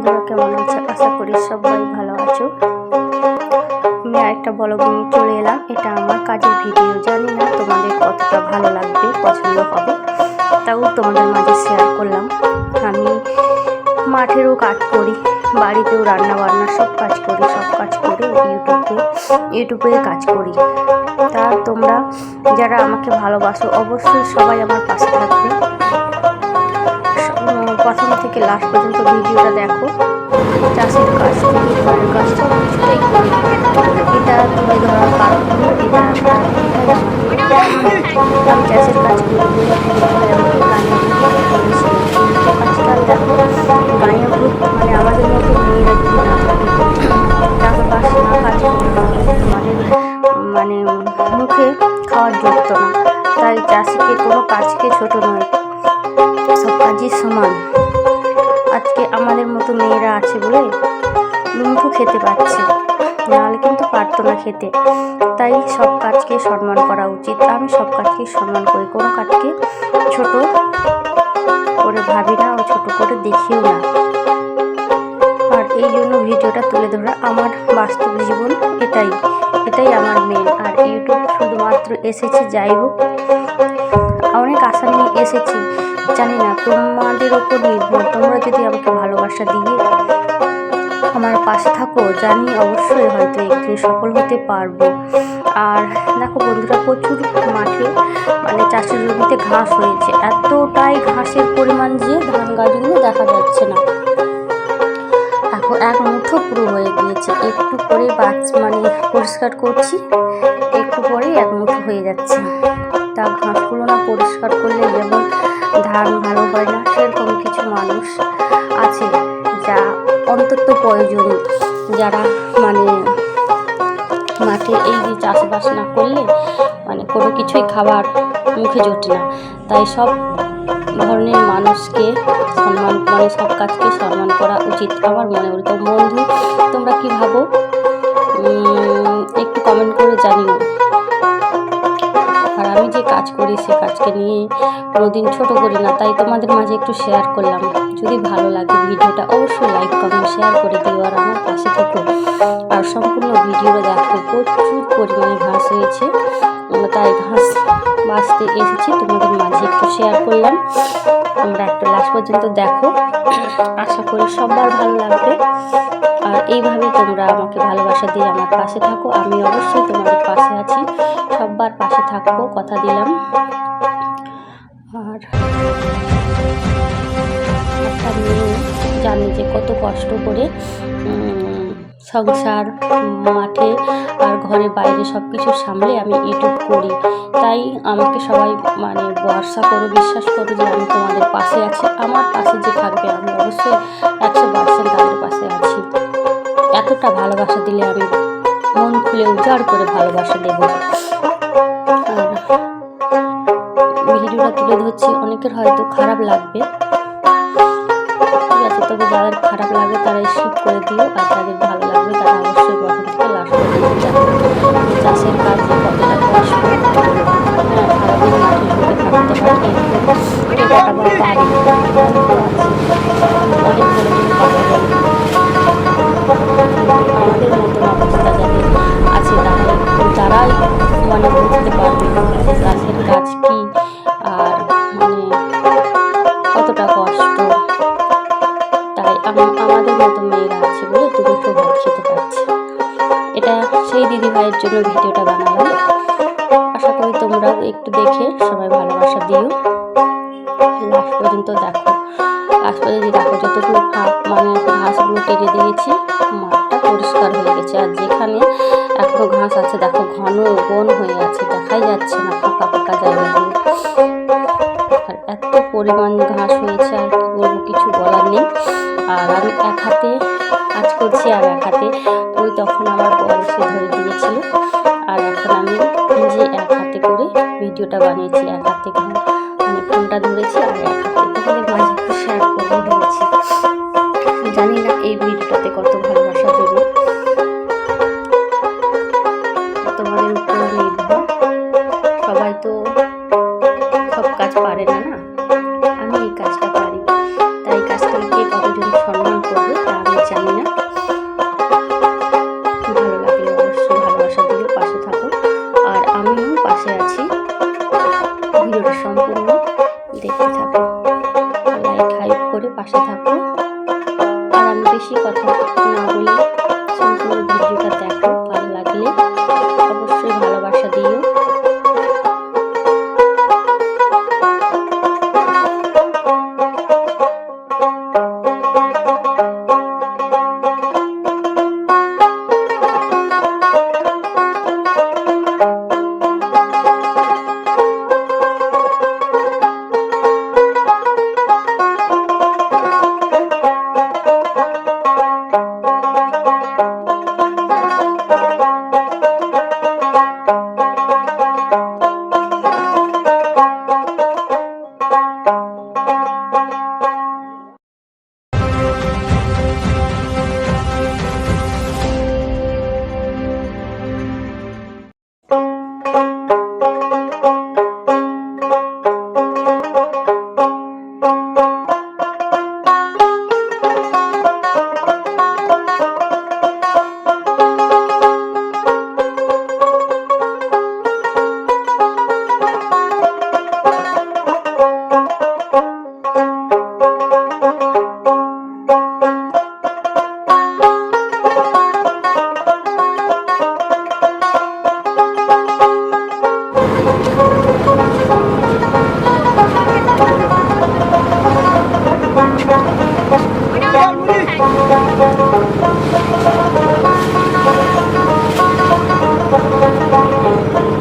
বন্ধুরা কেমন আছে? আশা করি সবাই ভালো আছো। আমি আরেকটা ব্লগ নিয়ে চলে এলাম। এটা আমার কাজের ভিডিও, জানি না তোমাদের কতটা ভালো লাগবে, পছন্দ হবে, তাও তোমাদের মাঝে শেয়ার করলাম। আমি মাঠেরও কাজ করি, বাড়িতেও রান্না বান্না সব কাজ করি, সব কাজ করে ইউটিউবে কাজ করি। তা তোমরা যারা আমাকে ভালোবাসো অবশ্যই সবাই আমার পাশে থাকবে। প্রথম থেকে লাস্ট পর্যন্ত ভিডিওটা দেখো। চাষের কাজ, ঘরের কাজ সব কিছুটাই করি। এটা তুলে ধরার কারণ হলো আমি চাষের কাজ করি বলে আজকাল দেখো গাঁয়ে ভূত, মানে আমাদের মতো মেয়েরা যদি না থাকে, চাষবাস না কাজ আমাদের মানে মুখে খাওয়ার যোগ্য না। তাই চাষিকে কোনো কাজকে ছোট নয়, সব কাজই সমান। আজকে আমাদের মতো মেয়েরা আছে বলে মুখও খেতে পাচ্ছে, নাহলে কিন্তু পারতো না খেতে। তাই সব কাজকে সম্মান করা উচিত। আমি সব কাজকে সম্মান করি, কোনো কাজকে ছোট করে ভাবি না ও ছোট করে দেখিও না। আর এই জন্য ভিডিওটা তুলে ধরা, আমার বাস্তব জীবন এটাই আমার মেন। আর ইউটিউব শুধুমাত্র এসেছি, যাই হোক অনেক আশা নিয়ে এসেছি। জানি না তোমাদের ওপর নির্ভর, তোমরা যদি আমাকে ভালোবাসা দিয়ে আমার পাশে থাকো, জানি অবশ্যই হয়তো একদিন সফল হতে পারবো। আর দেখো বন্ধুরা, প্রচুর মাঠে মানে চাষের জমিতে ঘাস হয়েছে, এতটাই ঘাসের পরিমাণ যে ধান গাছগুলো দেখা যাচ্ছে না। এখন এক মুঠো পুরো হয়ে গিয়েছে, একটু করে মানে পরিষ্কার করছি, একটু পরেই এক মুঠো হয়ে যাচ্ছে। তা ঘাসগুলো না পরিষ্কার করলে যেমন ধান ভালো হয় না, সেরকম কিছু মানুষ আছে যা অন্তত প্রয়োজনীয়, যারা মানে মাঠে এই যে চাষবাস না করলে মানে কোনো কিছুই খাবার মুখে জোটে না। তাই সব ধরনের মানুষকে সম্মান, মানে সব কাজকে সম্মান করা উচিত আমার মনে হয়। তো বন্ধু, তোমরা কি ভাবো একটু কমেন্ট করে জানিও। আর আমি যে কাজ করি সে কাজকে নিয়ে কোনোদিন ছোট করি না, তাই তোমাদের মাঝে একটু শেয়ার করলাম। যদি ভালো লাগে ভিডিওটা অবশ্যই লাইক কমেন্ট শেয়ার করে দিও, আর আমার পাশে থেকো। আর সম্পূর্ণ ভিডিওটা দেখো, প্রচুর পরিমাণে ঘাস হয়েছে, তাই ঘাস বাঁচতে এসেছি, তোমাদের মাঝে একটু শেয়ার করলাম। তোমরা একটু লাস্ট পর্যন্ত দেখো, আশা করি সবার ভালো লাগবে। আর এইভাবে তোমরা আমাকে ভালোবাসা দিয়ে আমার পাশে থাকো, আমি অবশ্যই তোমাদের পাশে আছি, সবার পাশে থাকবো, কথা দিলাম। আর একটা মেয়ে জানে যে কত কষ্ট করে সংসার, মাঠে আর ঘরে বাইরে সব কিছু সামলে আমি ইউটিউব করি। তাই আমাকে সবাই মানে ভরসা করো, বিশ্বাস করো যে আমি তোমাদের পাশে আছি। আমার পাশে যে থাকবে আমি অবশ্যই 100% তাদের পাশে আছি। এতটা ভালোবাসা দিলে আমি মন খুলে উজাড় করে ভালোবাসা দেব। আর ভিডিওটা তুলে ধরছি, অনেকের হয়তো খারাপ লাগবে, ঠিক আছে, তবে যাদের খারাপ লাগবে তারা স্কিপ করে দিও, আর যাদের ভালো লাগবে তারা অবশ্যই প্রথম থেকে লাস্ট পর্যন্ত যাবে। চাষের কাজ যে কতটা কষ্ট, সারাদিন মাঠে ঢুকে থাকতে হয়, এটা বা বাড়ি অনেক বড় কথা বলে। আমাদের মতন অবস্থা যাদের আছে তারাই মানে বুঝতে পারবে চাষের কাজ কি, আর মানে কতটা কষ্ট। তাই আমাদের মতো মেয়েরা আছে বলে দুটো ভাত খেতে পারছে। এটা সেই দিদি ভাইয়ের জন্য ভিডিওটা বানালাম। আশা করি তোমরাও একটু দেখে সবাই ভালোবাসা দিও, লাস্ট পর্যন্ত দেখো। লাস্ট পর্যন্ত দেখো, যতটুকু মানে ঘাসগুলো কেটে দিয়েছি, মাঠটা পরিষ্কার হয়ে গেছে। আর যেখানে এখনো ঘাস আছে দেখো ঘন বন হয়ে আছে, দেখাই যাচ্ছে না ফাঁকা ফাঁকা জায়গাগুলো। আর এত পরিমাণ ঘাস হয়েছে, আর কি বলবো, কিছু বলার নেই। আর আমি এক হাতে কাজ করছি, আর এক হাতে ওই তখন আমার বর এসে ধরে দিয়েছিল। আর এখন আমি নিজে এক হাতে করে ভিডিওটা বানিয়েছি, এক হাতে মানে ফোনটা ধরেছি, আর এক হাতে তোমাদের মাঝে একটু শেয়ার করে দিয়েছি। জানি না এই ভিডিওটাতে কত ভালোবাসা দেবে, তোমাদের উপর নির্ভর। সবাই তো সব কাজ পারে না, আমি এই কাজটা পারি, তাই কাজটাকে কতজন সম্মান করবে তা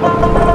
না।